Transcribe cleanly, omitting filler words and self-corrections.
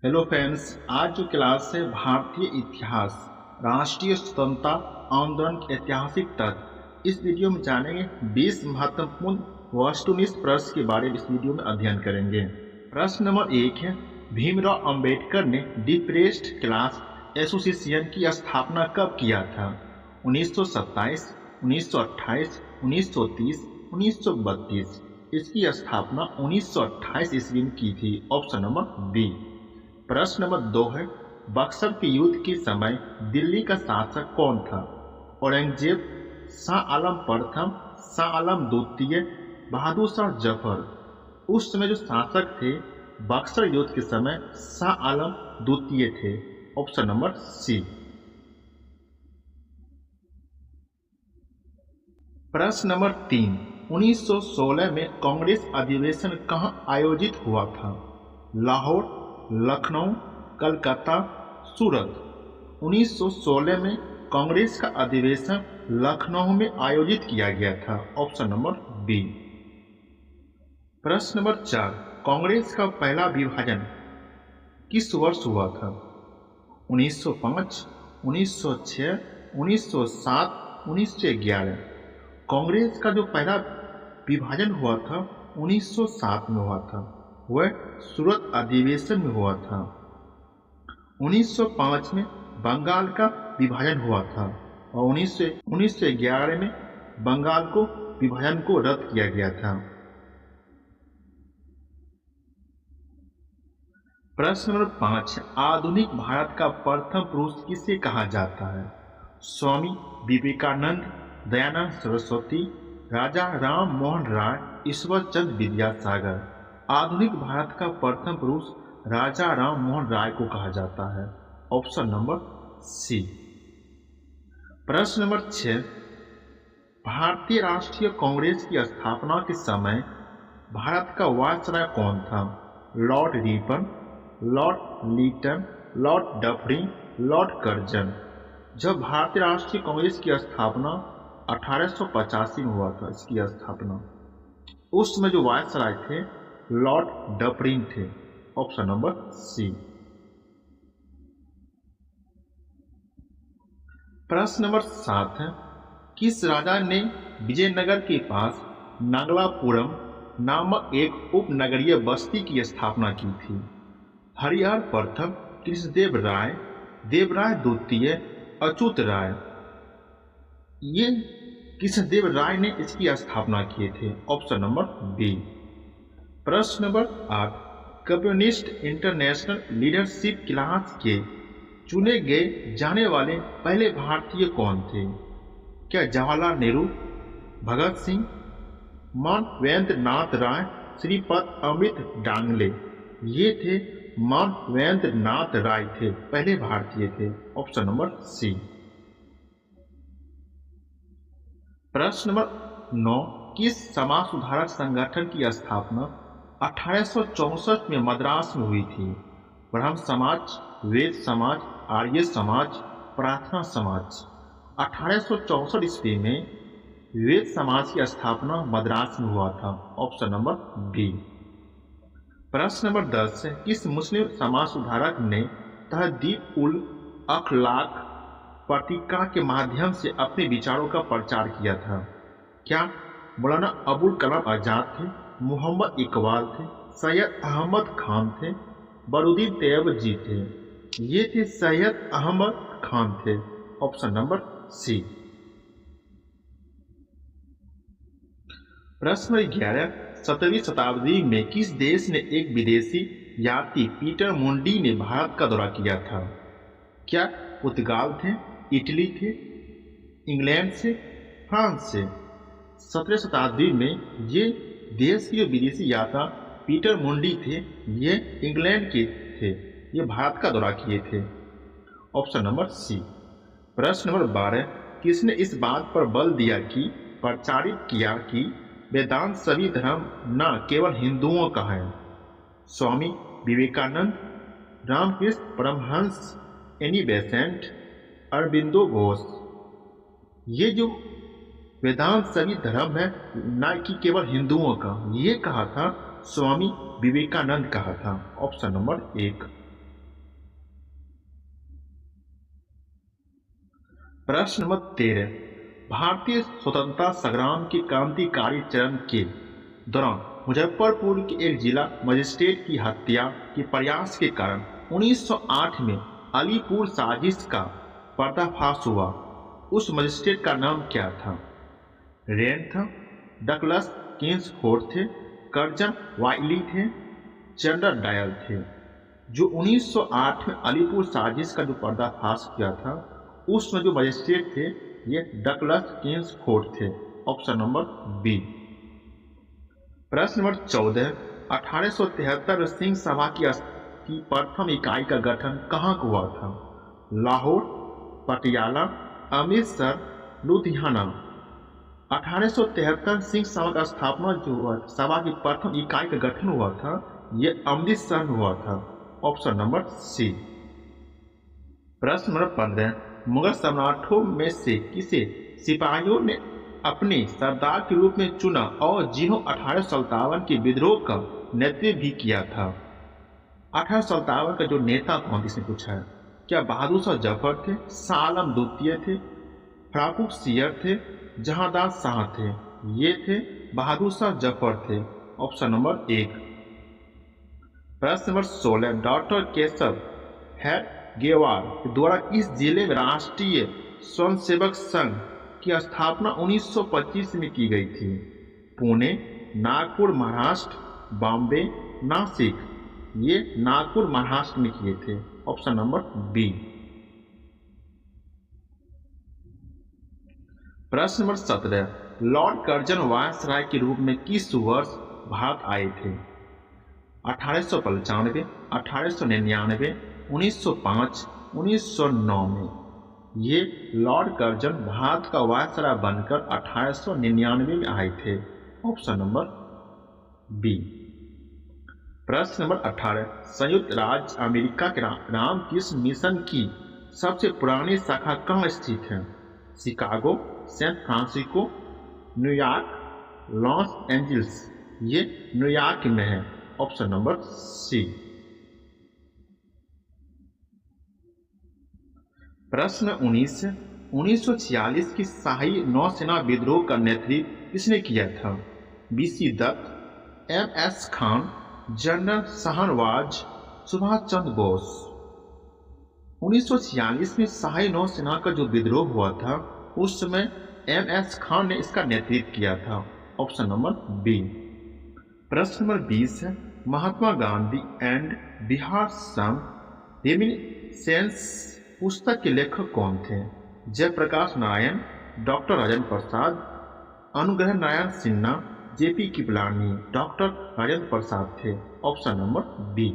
Hello friends, आज जो class है भारतीय इतिहास, राष्ट्रीय स्वतंत्रता आंदोलन के ऐतिहासिक तथ्य। इस वीडियो में जानेंगे 20 महत्वपूर्ण वस्तुनिष्ठ प्रश्न के बारे में इस वीडियो में अध्ययन करेंगे। प्रश्न नंबर 1 है, भीमराव अंबेडकर ने डिप्रेस्ड क्लास एसोसिएशन की स्थापना कब किया था? 1927, 1928, 1930, 1932। इसकी स्थापना 1928 ईस्वी में की थी। Option number B. प्रश्न नंबर 2 है, बक्सर के युद्ध के समय दिल्ली का शासक कौन था? औरंगजेब, शाह आलम प्रथम, शाह आलम द्वितीय, बहादुर शाह जफर। उस समय जो शासक थे बक्सर युद्ध के समय शाह आलम द्वितीय थे। Option number C. प्रश्न नंबर 3, 1916 में कांग्रेस अधिवेशन कहाँ आयोजित हुआ था? लाहौर, लखनऊ, कलकत्ता, सूरत। 1916 में कांग्रेस का अधिवेशन लखनऊ में आयोजित किया गया था। Option number B. प्रश्न नंबर 4, कांग्रेस का पहला विभाजन किस वर्ष हुआ था? 1905, 1906, 1907, 1911। कांग्रेस का जो पहला विभाजन हुआ था 1907 में हुआ था। वह सूरत अधिवेशन में हुआ था। 1905 में बंगाल का विभाजन हुआ था और 1911 में बंगाल को विभाजन को रद्द किया गया था। प्रश्न नंबर 5, आधुनिक भारत का प्रथम पुरुष किसे कहा जाता है? स्वामी विवेकानंद, दयानंद सरस्वती, राजा राम मोहन राय, ईश्वर चंद्र विद्यासागर। आधुनिक भारत का प्रथम पुरुष राजा राम मोहन राय को कहा जाता है। Option number C. प्रश्न नंबर 6, भारतीय राष्ट्रीय कांग्रेस की स्थापना के समय भारत का वायसराय कौन था? Lord Ripon, Lord Lytton, Lord Dufferin, Lord Curzon. जब भारतीय राष्ट्रीय कांग्रेस की स्थापना 1885 में हुआ था, इसकी स्थापना, उस समय जो वायसराय थे लॉर्ड डफरिन थे। Option number C. प्रश्न नंबर 7 है, किस राजा ने विजयनगर के पास नागलापुरम नामक एक उपनगरीय बस्ती की स्थापना की थी? हरिहर प्रथम, कृष्णदेव राय, देवराय द्वितीय, अच्युत राय। ये कृष्णदेव राय ने इसकी स्थापना किए थे। Option number B. प्रश्न number 8, communist international leadership class के चुने गए जाने वाले पहले भारतीय कौन थे? क्या जवाहरलाल नेहरू, भगत सिंह, मानवेंद्र नाथ राय, श्रीपद अमृत डांगले। ये थे मानवेंद्र नाथ राय थे, पहले भारतीय थे। Option number C. प्रश्न नंबर 9, किस समाज सुधारक संगठन की स्थापना 1864 में मद्रास में हुई थी? ब्रह्म समाज, वेद समाज, आर्य समाज, प्रार्थना समाज। 1864 ईस्वी में वेद समाज की स्थापना मद्रास में हुआ था। Option number B. प्रश्न नंबर 10 है, किस मुस्लिम समाज सुधारक ने तहदीब उल अखलाक पत्रिका के माध्यम से अपने विचारों का प्रचार किया था? क्या मौलाना अबुल कलाम आजाद थे, मोहम्मद इकबाल थे, सैयद अहमद खान थे, बरूदीन तैयब जी थे? ये थे सैयद अहमद खान थे। Option number C. प्रश्न 11, 17वीं शताब्दी में किस देश ने एक विदेशी यात्री पीटर मुंडी ने भारत का दौरा किया था? क्या पुर्तगाल थे, इटली थे, इंग्लैंड से, फ्रांस से? 17वीं शताब्दी में ये देश के विदेशी यात्रा पीटर मुंडी थे, ये इंग्लैंड के थे, ये भारत का दौरा किए थे। Option number C. प्रश्न नंबर 12, किसने इस बात पर बल दिया कि प्रचारित किया कि वेदांत सभी धर्म न केवल हिंदुओं का है? Swami Vivekananda, Ramakrishna Paramhans, Annie Besant, Aurobindo Ghosh. ये जो वेदांत सभी धर्म है न कि केवल हिंदुओं का, ये कहा था स्वामी विवेकानंद कहा था। Option number 1। प्रश्न नंबर 13, भारतीय स्वतंत्रता संग्राम के क्रांतिकारी चरण के दौरान मुजफ्फरपुर के एक जिला मजिस्ट्रेट की हत्या के प्रयास के कारण 1908 में अलीपुर साजिश का पर्दाफाश हुआ। उस मजिस्ट्रेट का नाम क्या था? रेंथ, डगलस किंग्सफोर्ड थे, कर्जन वाइली थे, चंडर डायल थे। जो 1908 में अलीपुर साजिश का जो पर्दाफाश किया था उसमें जो मजिस्ट्रेट थे ये डगलस किंग्सफोर्ड थे। Option number B. प्रश्न नंबर 14, 1873 सिंह सभा की प्रथम इकाई का गठन कहाँ हुआ था? लाहौर, पटियाला, अमृतसर, लुधियाना। 1873 सिंह सभा का स्थापना जो सभा की प्रथम इकाई का गठन हुआ था ये अमृतसर में हुआ था। Option number C. प्रश्न नंबर 15, मुगल सम्राटों में से किसे सिपाहियों ने अपने सरदार के रूप में चुना और जिन्हों 1857 के विद्रोह का नेतृत्व भी किया था? 1857 का जो नेता कौन थे इसने पूछा है। क्या बहादुर शाह जफर थे, शाह आलम द्वितीय थे, फारूक सियर थे, जहांदार शाह थे? ये थे बहादुर शाह जफर थे। Option number 1। प्रश्न नंबर 16, डॉक्टर केशव हेडगेवार द्वारा इस जिले में राष्ट्रीय स्वयंसेवक संघ की स्थापना 1925 में की गई थी? पुणे, नागपुर महाराष्ट्र, बॉम्बे, नासिक? ये नागपुर महाराष्ट्र में किए थे। Option number B. प्रश्न नंबर 17, लॉर्ड कर्जन वायसराय के रूप में किस वर्ष भारत आए थे? 1895, 1899, 1905, 1909 में? ये लॉर्ड कर्जन भारत का वायसराय बनकर 1899 में आए थे। Option number B. प्रश्न नंबर 18, संयुक्त राज्य अमेरिका के रामकृष्ण मिशन की सबसे पुरानी शाखा कहाँ स्थित है? Chicago, San Francisco, New York, Los Angeles? ये न्यूयॉर्क में है। Option number C. प्रश्न 19, 1946 की शाही नौसेना विद्रोह का नेतृत्व किसने किया था? BC Dutt, MS Khan, general Shahnawaz, Subhash Chandra Bose? 1946 में शाही नौसेना का जो विद्रोह हुआ था उस समय MS खान ने इसका नेतृत्व किया था। Option number B. प्रश्न नंबर 20 है, Mahatma Gandhi and Bihar some reminiscence पुस्तक के लेखक कौन थे? Jayaprakash Narayan, doctor Rajendra Prasad, Anugrah Narayan Sinha, JP Kripalani? Doctor Rajendra Prasad थे। Option number B.